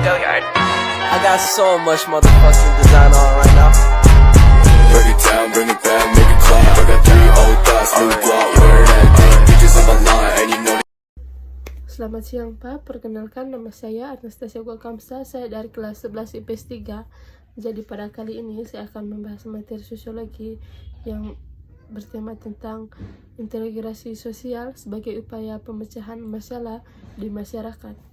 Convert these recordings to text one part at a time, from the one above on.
I got so much motherfucking design on right now. Break it down, bring it back, make it clap. I got 3 old thoughts, new guap, wear that thing. Bitches on my line, and you know. Selamat siang Pak, perkenalkan nama saya Anastasia Gulkamsa, saya dari kelas 11 IPS 3. Jadi pada kali ini saya akan membahas materi sosiologi yang bertema tentang integrasi sosial sebagai upaya pemecahan masalah di masyarakat.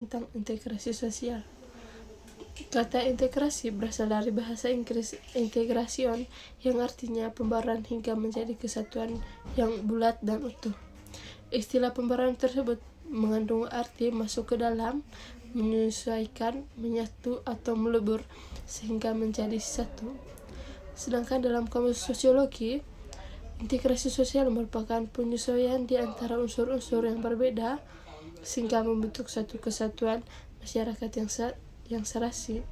Tentang integrasi sosial. Kata integrasi berasal dari bahasa Inggris integration yang artinya pembaruan hingga menjadi kesatuan yang bulat dan utuh. Istilah pembaruan tersebut mengandung arti masuk ke dalam, menyesuaikan, menyatu atau melebur sehingga menjadi satu. Sedangkan dalam kamus sosiologi, integrasi sosial merupakan penyesuaian di antara unsur-unsur yang berbeda sehingga membentuk satu kesatuan masyarakat yang serasi.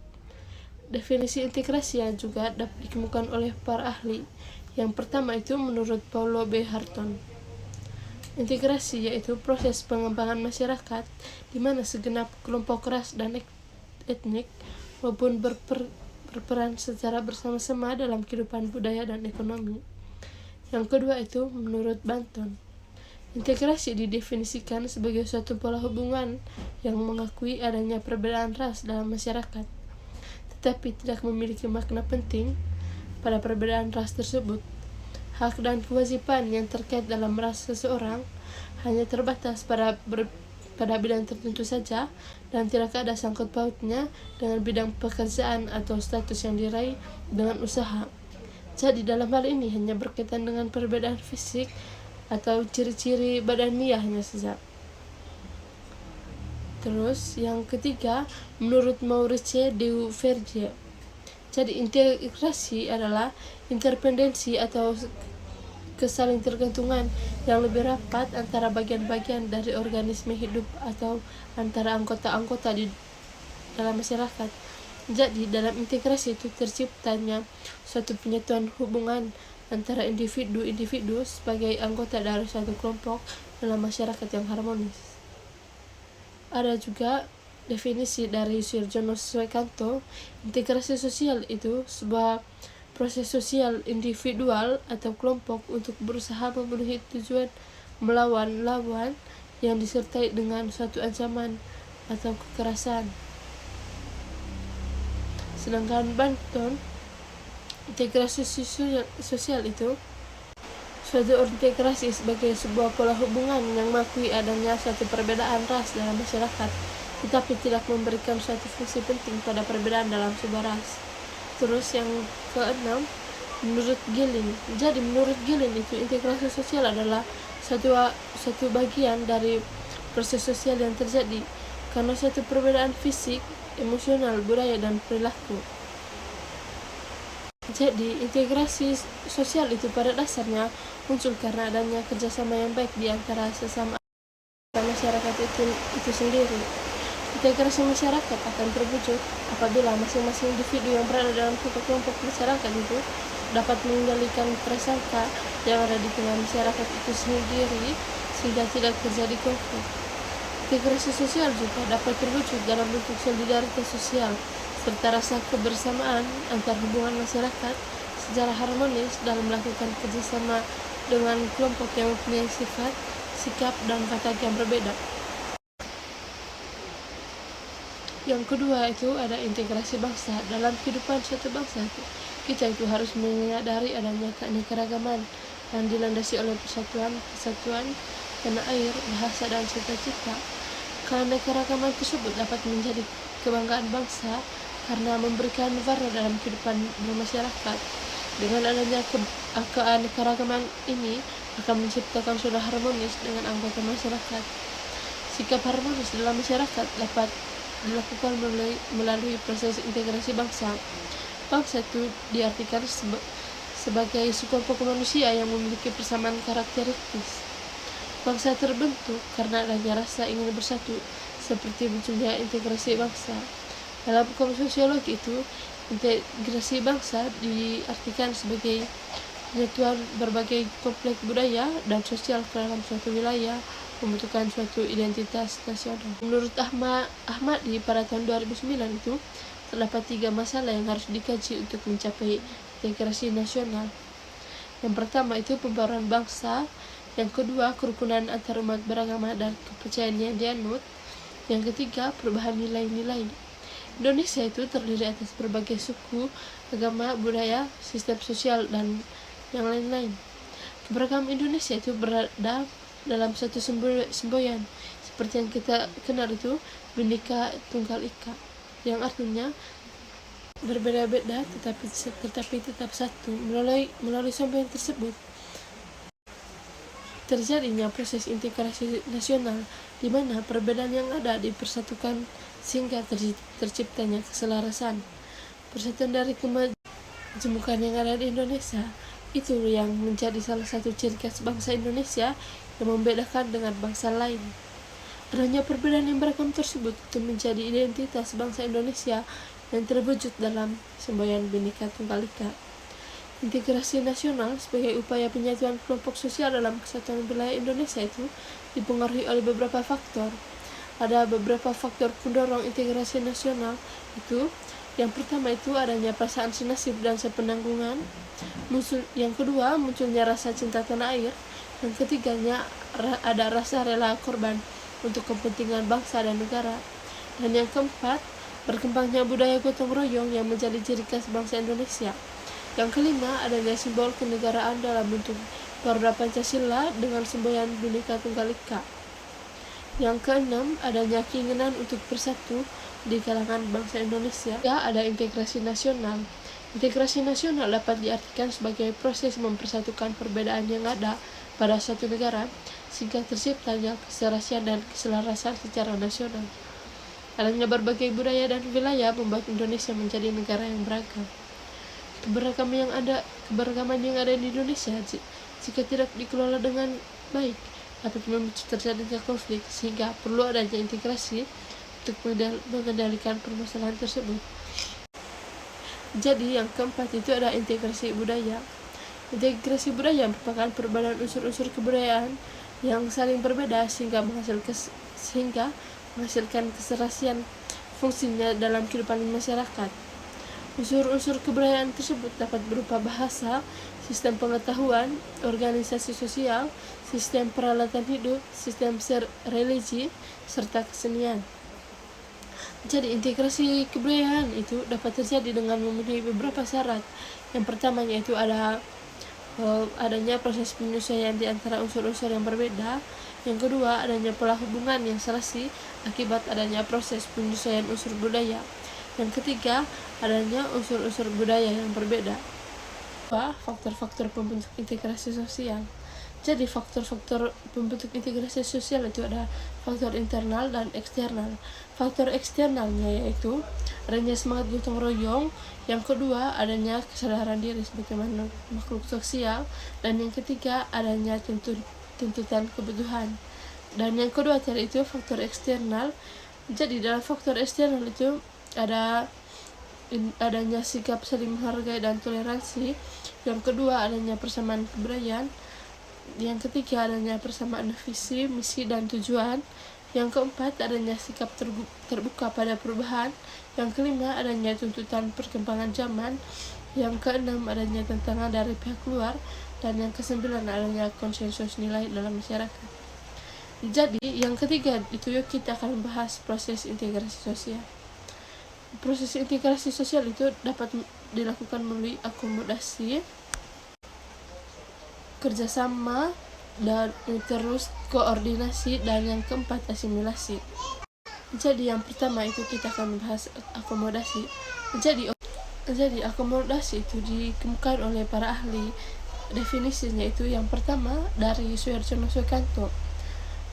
Definisi integrasi yang juga dapat dikemukakan oleh para ahli. Yang pertama itu menurut Paulo B. Harton. Integrasi yaitu proses pengembangan masyarakat di mana segenap kelompok ras dan etnik maupun berperan secara bersama-sama dalam kehidupan budaya dan ekonomi. Yang kedua itu menurut Banton. Integrasi didefinisikan sebagai suatu pola hubungan yang mengakui adanya perbedaan ras dalam masyarakat, tetapi tidak memiliki makna penting pada perbedaan ras tersebut. Hak dan kewajiban yang terkait dalam ras seseorang hanya terbatas pada bidang tertentu saja dan tidak ada sangkut pautnya dengan bidang pekerjaan atau status yang diraih dengan usaha. Jadi dalam hal ini hanya berkaitan dengan perbedaan fisik atau ciri-ciri badaniahnya saja. Terus yang ketiga menurut Maurice Duverger. Jadi integrasi adalah interdependensi atau kesalingtergantungan yang lebih rapat antara bagian-bagian dari organisme hidup atau antara anggota-anggota di dalam masyarakat. Jadi dalam integrasi itu terciptanya suatu penyatuan hubungan antara individu-individu sebagai anggota dari suatu kelompok dalam masyarakat yang harmonis. Ada juga definisi dari Sir John Swecanto, integrasi sosial itu sebuah proses sosial individual atau kelompok untuk berusaha memenuhi tujuan melawan lawan yang disertai dengan suatu ancaman atau kekerasan. Sedangkan Banton, integrasi sosial itu suatu integrasi sebagai sebuah pola hubungan yang mengakui adanya suatu perbedaan ras dalam masyarakat, tetapi tidak memberikan suatu fungsi penting pada perbedaan dalam sebuah ras. Terus yang keenam, menurut Gillen. Jadi menurut Gillen itu integrasi sosial adalah suatu bagian dari proses sosial yang terjadi karena suatu perbedaan fisik, emosional, budaya dan perilaku. Jadi, integrasi sosial itu pada dasarnya muncul karena adanya kerjasama yang baik di antara sesama masyarakat itu sendiri. Integrasi masyarakat akan terwujud apabila masing-masing individu yang berada dalam suatu kelompok masyarakat itu dapat mengendalikan prasangka yang ada di tengah masyarakat itu sendiri sehingga tidak terjadi konflik. Integrasi sosial juga dapat terwujud dalam bentuk solidaritas sosial serta rasa kebersamaan antar hubungan masyarakat secara harmonis dalam melakukan kerjasama dengan kelompok yang mempunyai sifat, sikap, dan watak yang berbeda. Yang kedua itu ada integrasi bangsa. Dalam kehidupan suatu bangsa kita itu harus menyadari adanya keanekaragaman yang dilandasi oleh kesatuan tanah air, bahasa, dan cita-cita. Keanekaragaman tersebut dapat menjadi kebanggaan bangsa karena memberikan warna dalam kehidupan bermasyarakat. Dengan adanya keanekaragaman ini akan menciptakan suasana harmonis dengan anggota masyarakat. Sikap harmonis dalam masyarakat dapat dilakukan melalui proses integrasi bangsa. Bangsa itu diartikan sebagai sekelompok manusia yang memiliki persamaan karakteristik. Bangsa terbentuk karena adanya rasa ingin bersatu, seperti munculnya integrasi bangsa. Dalam kamus sosiologi itu, integrasi bangsa diartikan sebagai penyatuan berbagai kompleks budaya dan sosial ke dalam suatu wilayah, membentukkan suatu identitas nasional. Menurut Ahmadi pada tahun 2009 itu terdapat 3 masalah yang harus dikaji untuk mencapai integrasi nasional. Yang pertama itu pembaruan bangsa, yang kedua kerukunan antar umat beragama dan kepercayaan yang dianut, yang ketiga perubahan nilai-nilai. Indonesia itu terdiri atas berbagai suku, agama, budaya, sistem sosial, dan yang lain-lain. Keberagaman Indonesia itu berada dalam satu semboyan, seperti yang kita kenal itu Bhinneka Tunggal Ika, yang artinya berbeda-beda tetapi tetap satu. Melalui semboyan tersebut terjadinya proses integrasi nasional, di mana perbedaan yang ada dipersatukan sehingga terciptanya keselarasan. Persatuan dari kemajemukan yang ada di Indonesia itu yang menjadi salah satu ciri khas bangsa Indonesia yang membedakan dengan bangsa lain. Adanya perbedaan yang beragam tersebut itu menjadi identitas bangsa Indonesia yang terwujud dalam semboyan Bhinneka Tunggal Ika. Integrasi nasional sebagai upaya penyatuan kelompok sosial dalam kesatuan wilayah Indonesia itu dipengaruhi oleh beberapa faktor. Ada beberapa faktor pendorong integrasi nasional itu. Yang pertama itu adanya perasaan senasib dan sepenanggungan. Yang kedua munculnya rasa cinta tanah air. Yang ketiganya ada rasa rela korban untuk kepentingan bangsa dan negara. Dan yang keempat, berkembangnya budaya gotong royong yang menjadi ciri khas bangsa Indonesia. Yang kelima, adanya simbol kenegaraan dalam bentuk Garuda Pancasila dengan semboyan Bhinneka Tunggal Ika. Yang keenam, adanya keinginan untuk bersatu di kalangan bangsa Indonesia. Ya, ada integrasi nasional. Integrasi nasional dapat diartikan sebagai proses mempersatukan perbedaan yang ada pada suatu negara sehingga terciptanya keserasian dan keselarasan secara nasional. Adanya berbagai budaya dan wilayah membuat Indonesia menjadi negara yang beragam. Keberagaman yang ada di Indonesia jika tidak dikelola dengan baik dapat memicu terjadinya konflik, sehingga perlu adanya integrasi untuk mengendalikan permasalahan tersebut. Jadi yang keempat itu ada integrasi budaya. Integrasi budaya merupakan perbedaan unsur-unsur kebudayaan yang saling berbeda sehingga menghasilkan keserasian fungsinya dalam kehidupan masyarakat. Unsur-unsur kebudayaan tersebut dapat berupa bahasa, sistem pengetahuan, organisasi sosial, sistem peralatan hidup, sistem religi, serta kesenian. Jadi integrasi kebudayaan itu dapat terjadi dengan memenuhi beberapa syarat. Yang pertamanya itu adanya proses penyesuaian di antara unsur-unsur yang berbeda. Yang kedua, adanya pola hubungan yang serasi akibat adanya proses penyesuaian unsur budaya. Yang ketiga, adanya unsur-unsur budaya yang berbeda. Faktor-faktor pembentuk integrasi sosial. Jadi faktor-faktor pembentuk integrasi sosial itu ada faktor internal dan eksternal. Faktor eksternalnya yaitu adanya semangat gotong royong, yang kedua adanya kesadaran diri sebagai makhluk sosial, dan yang ketiga adanya tuntutan kebutuhan. Dan yang kedua tadi itu faktor eksternal. Jadi dalam faktor eksternal itu adanya sikap saling menghargai dan toleransi. Yang kedua adanya persamaan kebudayaan. Yang ketiga adanya persamaan visi, misi, dan tujuan. Yang keempat adanya sikap terbuka pada perubahan. Yang kelima adanya tuntutan perkembangan zaman. Yang keenam adanya tantangan dari pihak luar. Dan yang kesembilan adanya konsensus nilai dalam masyarakat. Jadi yang ketiga itu kita akan membahas proses integrasi sosial. Proses integrasi sosial itu dapat dilakukan melalui akomodasi, kerjasama, dan terus koordinasi, dan yang keempat asimilasi. Jadi yang pertama itu kita akan membahas akomodasi. Jadi akomodasi itu dikemukakan oleh para ahli. Definisinya itu yang pertama dari Suhartono Sukanto.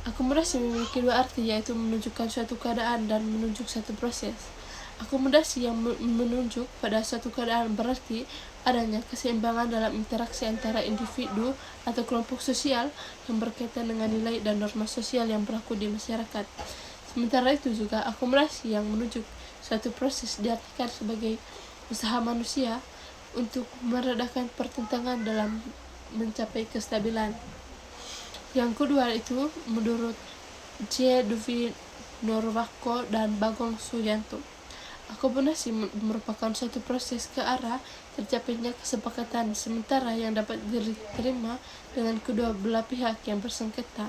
Akomodasi memiliki dua arti, yaitu menunjukkan suatu keadaan dan menunjuk satu proses. Akomodasi yang menunjuk pada suatu keadaan berarti adanya keseimbangan dalam interaksi antara individu atau kelompok sosial yang berkaitan dengan nilai dan norma sosial yang berlaku di masyarakat. Sementara itu juga akomodasi yang menunjuk suatu proses diartikan sebagai usaha manusia untuk meredakan pertentangan dalam mencapai kestabilan. Yang kedua itu menurut J. Duvi Norwako dan Bagong Suyanto, akomodasi merupakan suatu proses ke arah tercapainya kesepakatan sementara yang dapat diterima dengan kedua belah pihak yang bersengketa.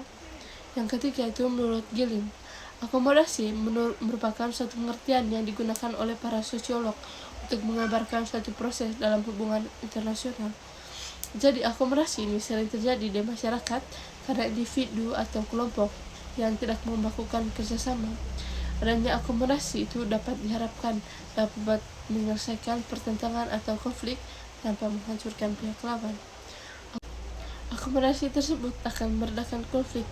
Yang ketiga itu menurut Gilling, akomodasi merupakan suatu pengertian yang digunakan oleh para sosiolog untuk menggambarkan suatu proses dalam hubungan internasional. Jadi akomodasi ini sering terjadi di masyarakat karena individu atau kelompok yang tidak melakukan kerjasama. Adanya akomodasi itu dapat diharapkan dapat menyelesaikan pertentangan atau konflik tanpa menghancurkan pihak lawan. Akomodasi tersebut akan meredakan konflik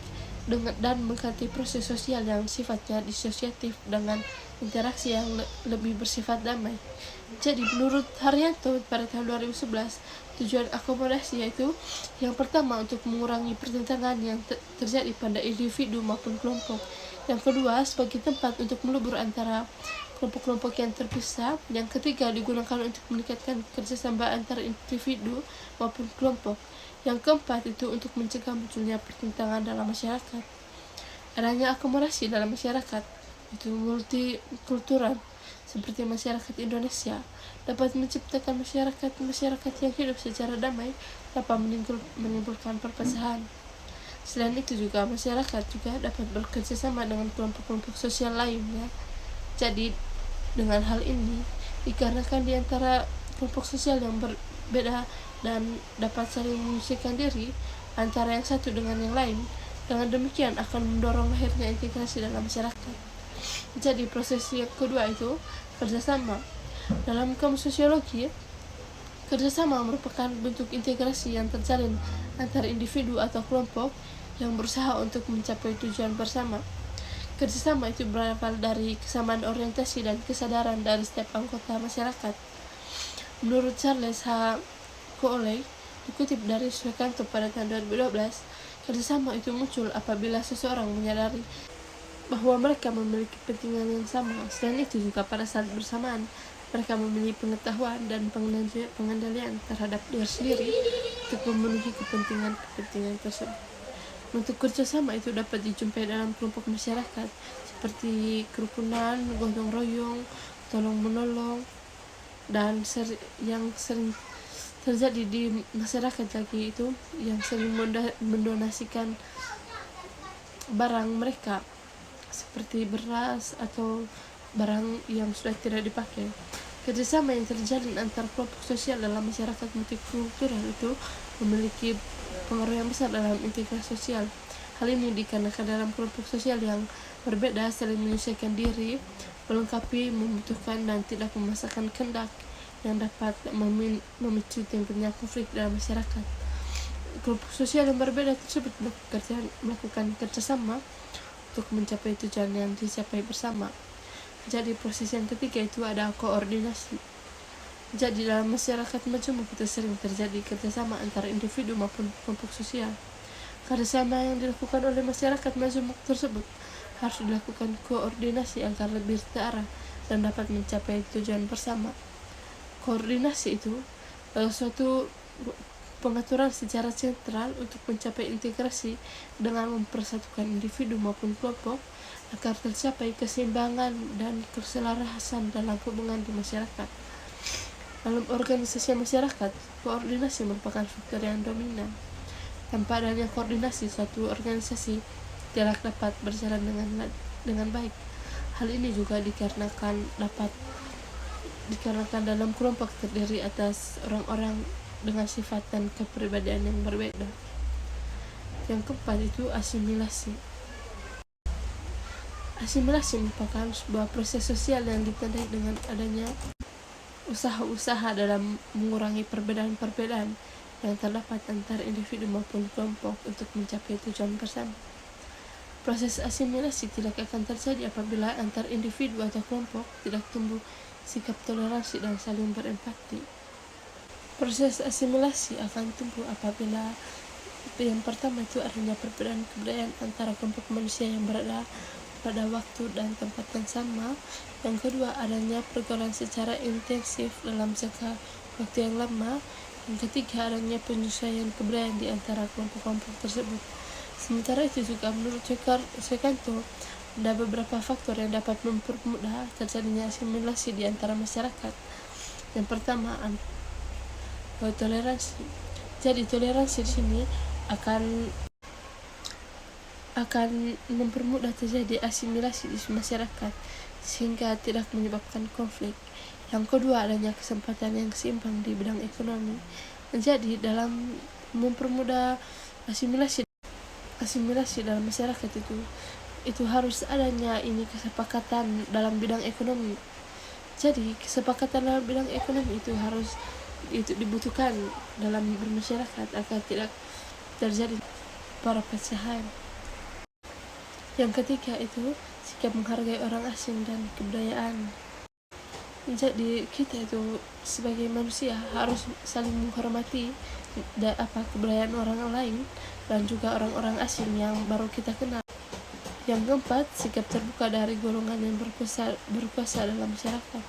dan mengganti proses sosial yang sifatnya disosiatif dengan interaksi yang lebih bersifat damai. Jadi menurut Haryanto pada tahun 2011, tujuan akomodasi yaitu yang pertama untuk mengurangi pertentangan yang terjadi pada individu maupun kelompok. Yang kedua sebagai tempat untuk melebur antara kelompok-kelompok yang terpisah. Yang ketiga digunakan untuk meningkatkan kerjasama antara individu maupun kelompok. Yang keempat itu untuk mencegah munculnya pertentangan dalam masyarakat. Adanya akomodasi dalam masyarakat itu multikultural seperti masyarakat Indonesia dapat menciptakan masyarakat yang hidup secara damai tanpa menimbulkan perpecahan. Selain itu juga masyarakat juga dapat bekerja sama dengan kelompok-kelompok sosial lainnya. Jadi dengan hal ini dikarenakan di antara kelompok sosial yang berbeda dan dapat saling menyesuaikan diri antara yang satu dengan yang lain, dengan demikian akan mendorong lahirnya integrasi dalam masyarakat. Jadi proses yang kedua itu kerjasama. Dalam kamus sosiologi, kerjasama merupakan bentuk integrasi yang terjalin antara individu atau kelompok yang berusaha untuk mencapai tujuan bersama. Kerjasama itu berawal dari kesamaan orientasi dan kesadaran dari setiap anggota masyarakat. Menurut Charles H. Cowley, dikutip dari Suyanto pada tahun 2012, kerjasama itu muncul apabila seseorang menyadari bahwa mereka memiliki kepentingan yang sama. Selain itu juga pada saat bersamaan mereka memiliki pengetahuan dan pengendalian terhadap diri sendiri untuk memenuhi kepentingan tersebut. Untuk kerjasama itu dapat dijumpai dalam kelompok masyarakat seperti kerukunan, gotong royong, tolong menolong, dan yang sering terjadi di masyarakat lagi itu yang sering mendonasikan barang mereka seperti beras atau barang yang sudah tidak dipakai. Kerjasama yang terjalin antar kelompok sosial dalam masyarakat multikultural itu memiliki pengaruh yang besar dalam integrasi sosial. Hal ini dikarenakan dalam kelompok sosial yang berbeda saling menyesuaikan diri, melengkapi, membutuhkan, dan tidak memaksakan kehendak yang dapat memicu timbulnya konflik dalam masyarakat. Kelompok sosial yang berbeda tersebut melakukan kerjasama untuk mencapai tujuan yang dicapai bersama. Jadi proses yang ketiga itu ada koordinasi. Jadi dalam masyarakat majemuk itu sering terjadi kerjasama antara individu maupun kelompok sosial. Kerjasama yang dilakukan oleh masyarakat majemuk tersebut harus dilakukan koordinasi agar lebih terarah dan dapat mencapai tujuan bersama. Koordinasi itu suatu pengaturan secara sentral untuk mencapai integrasi dengan mempersatukan individu maupun kelompok agar tercapai keseimbangan dan keselarasan dalam hubungan di masyarakat. Dalam organisasi masyarakat, koordinasi merupakan faktor yang dominan. Tanpa adanya koordinasi, suatu organisasi tidak dapat berjalan dengan baik. Hal ini juga dikarenakan dalam kelompok terdiri atas orang-orang dengan sifat dan kepribadian yang berbeda. Yang keempat itu asimilasi. Asimilasi merupakan sebuah proses sosial yang ditandai dengan adanya usaha-usaha dalam mengurangi perbedaan-perbedaan yang terdapat antara individu maupun kelompok untuk mencapai tujuan bersama. Proses asimilasi tidak akan terjadi apabila antar individu atau kelompok tidak tumbuh sikap toleransi dan saling berempati. Proses asimilasi akan tumbuh apabila yang pertama itu adanya perbedaan kebudayaan antara kelompok manusia yang berada pada waktu dan tempat yang sama. Yang kedua adanya pergaulan secara intensif dalam jangka waktu yang lama. Yang ketiga, adanya penyesuaian kebudayaan di antara kelompok-kelompok tersebut. Sementara itu juga menurut Sukanto, ada beberapa faktor yang dapat mempermudah terjadinya asimilasi di antara masyarakat. Yang pertama, toleransi. Jadi toleransi di sini akan mempermudah terjadi asimilasi di masyarakat sehingga tidak menyebabkan konflik. Yang kedua, adanya kesempatan yang seimbang di bidang ekonomi. Jadi dalam mempermudah asimilasi dalam masyarakat itu harus adanya kesepakatan dalam bidang ekonomi. Jadi kesepakatan dalam bidang ekonomi itu dibutuhkan dalam bermasyarakat agar tidak terjadi perpecahan. Yang ketiga itu sikap menghargai orang asing dan kebudayaan. Jadi kita itu sebagai manusia harus saling menghormati kebudayaan orang lain dan juga orang-orang asing yang baru kita kenal. Yang keempat, sikap terbuka dari golongan yang berkuasa dalam masyarakat.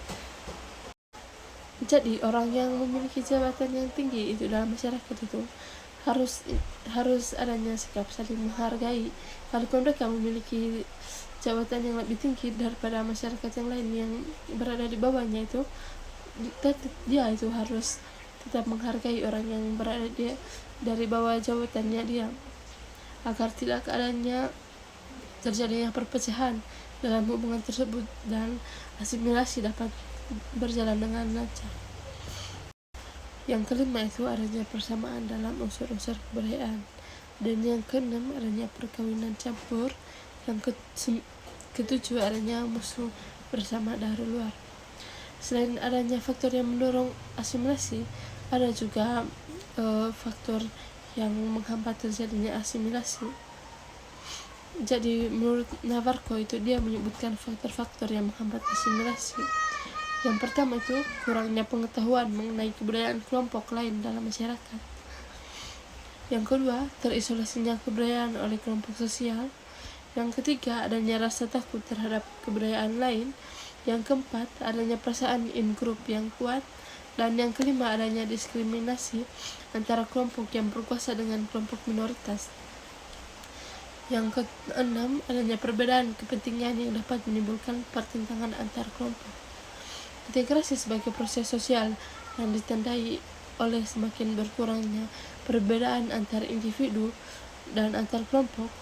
Jadi orang yang memiliki jabatan yang tinggi itu dalam masyarakat itu harus adanya sikap saling menghargai. Kalau mereka memiliki jabatan yang lebih tinggi daripada masyarakat yang lain yang berada di bawahnya itu, dia itu harus tetap menghargai orang yang berada dari bawah jabatannya dia, agar tidak adanya terjadinya perpecahan dalam hubungan tersebut dan asimilasi dapat berjalan dengan lancar. Yang kelima itu adanya persamaan dalam unsur-unsur kebudayaan. Dan yang keenam adanya perkawinan campur. Yang ketujuh adanya musuh bersama dari luar. Selain adanya faktor yang mendorong asimilasi, ada juga faktor yang menghambat terjadinya asimilasi. Jadi menurut Navarro itu dia menyebutkan faktor-faktor yang menghambat asimilasi. Yang pertama itu kurangnya pengetahuan mengenai kebudayaan kelompok lain dalam masyarakat. Yang kedua, terisolasinya kebudayaan oleh kelompok sosial. Yang ketiga, adanya rasa takut terhadap kebudayaan lain. Yang keempat, adanya perasaan in-group yang kuat. Dan yang kelima, adanya diskriminasi antara kelompok yang berkuasa dengan kelompok minoritas. Yang keenam, adanya perbedaan kepentingan yang dapat menimbulkan pertentangan antar kelompok. Integrasi sebagai proses sosial yang ditandai oleh semakin berkurangnya perbedaan antar individu dan antar kelompok.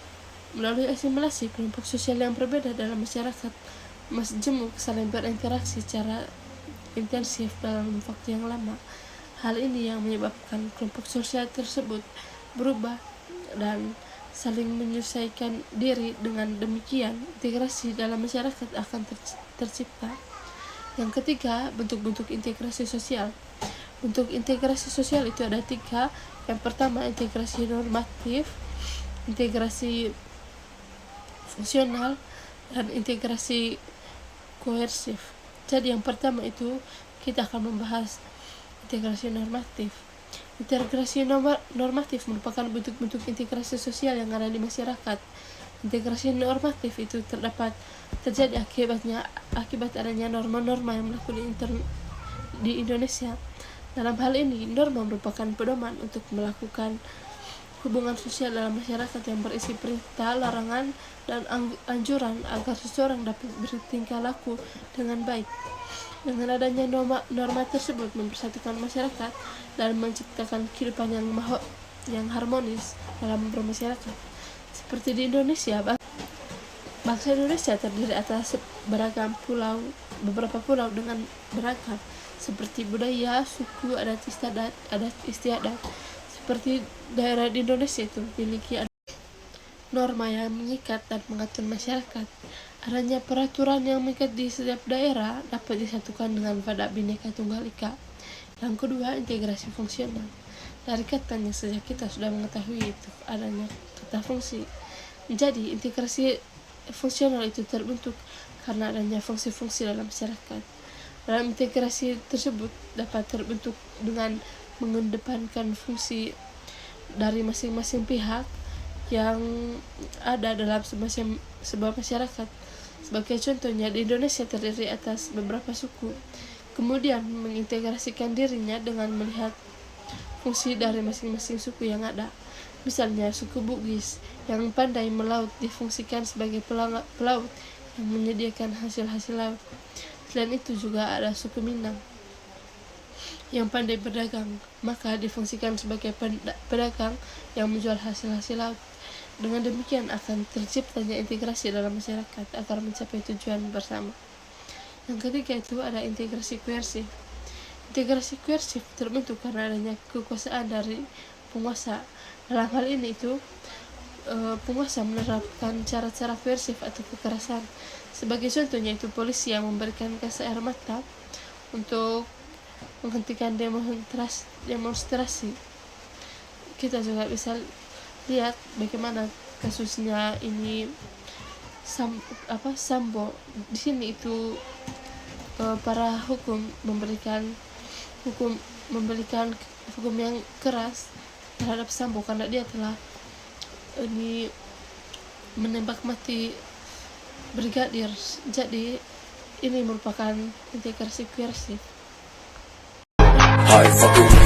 Melalui asimilasi kelompok sosial yang berbeda dalam masyarakat majemuk saling berinteraksi secara intensif dalam waktu yang lama. Hal ini yang menyebabkan kelompok sosial tersebut berubah dan saling menyesuaikan diri. Dengan demikian, integrasi dalam masyarakat akan tercipta. Yang ketiga, bentuk-bentuk integrasi sosial. Bentuk integrasi sosial itu ada 3. Yang pertama, integrasi normatif, integrasi fungsional, dan integrasi koersif. Jadi yang pertama itu kita akan membahas integrasi normatif. Integrasi normatif merupakan bentuk-bentuk integrasi sosial yang ada di masyarakat. Integrasi normatif itu terjadi akibat adanya norma-norma yang berlaku di Indonesia. Dalam hal ini, norma merupakan pedoman untuk melakukan hubungan sosial dalam masyarakat yang berisi perintah, larangan, dan anjuran agar seseorang dapat bertingkah laku dengan baik. Dengan adanya norma tersebut mempersatukan masyarakat dan menciptakan kehidupan yang harmonis dalam bermasyarakat. Seperti di Indonesia, bangsa Indonesia terdiri atas beberapa pulau dengan beragam seperti budaya, suku, adat istiadat. Seperti daerah di Indonesia itu memiliki norma yang mengikat dan mengatur masyarakat. Adanya peraturan yang mengikat di setiap daerah dapat disatukan dengan pada Bhinneka Tunggal Ika. Yang kedua, integrasi fungsional. Dari katanya sejak kita sudah mengetahui itu adanya kata fungsi. Jadi integrasi fungsional itu terbentuk karena adanya fungsi-fungsi dalam masyarakat. Dalam integrasi tersebut dapat terbentuk dengan mengedepankan fungsi dari masing-masing pihak yang ada dalam sebuah masyarakat. Sebagai contohnya, di Indonesia terdiri atas beberapa suku. kemudian mengintegrasikan dirinya dengan melihat fungsi dari masing-masing suku yang ada. Misalnya suku Bugis yang pandai melaut difungsikan sebagai pelaut yang menyediakan hasil-hasil laut. Selain itu juga ada suku Minang yang pandai berdagang, maka difungsikan sebagai pedagang yang menjual hasil-hasil laut. Dengan demikian akan terciptanya integrasi dalam masyarakat agar mencapai tujuan bersama. Yang ketiga itu ada integrasi koersif. Integrasi koersif terbentuk karena adanya kekuasaan dari penguasa. Dalam hal ini itu penguasa menerapkan cara-cara koersif atau kekerasan. Sebagai contohnya itu polisi yang memberikan gas air mata untuk menghentikan demonstrasi. Kita juga bisa lihat bagaimana kasusnya ini Sambo. Di sini itu para hukum memberikan hukum yang keras terhadap Sambo karena dia telah menembak mati brigadir. Jadi ini merupakan integrasi koersif. I fucking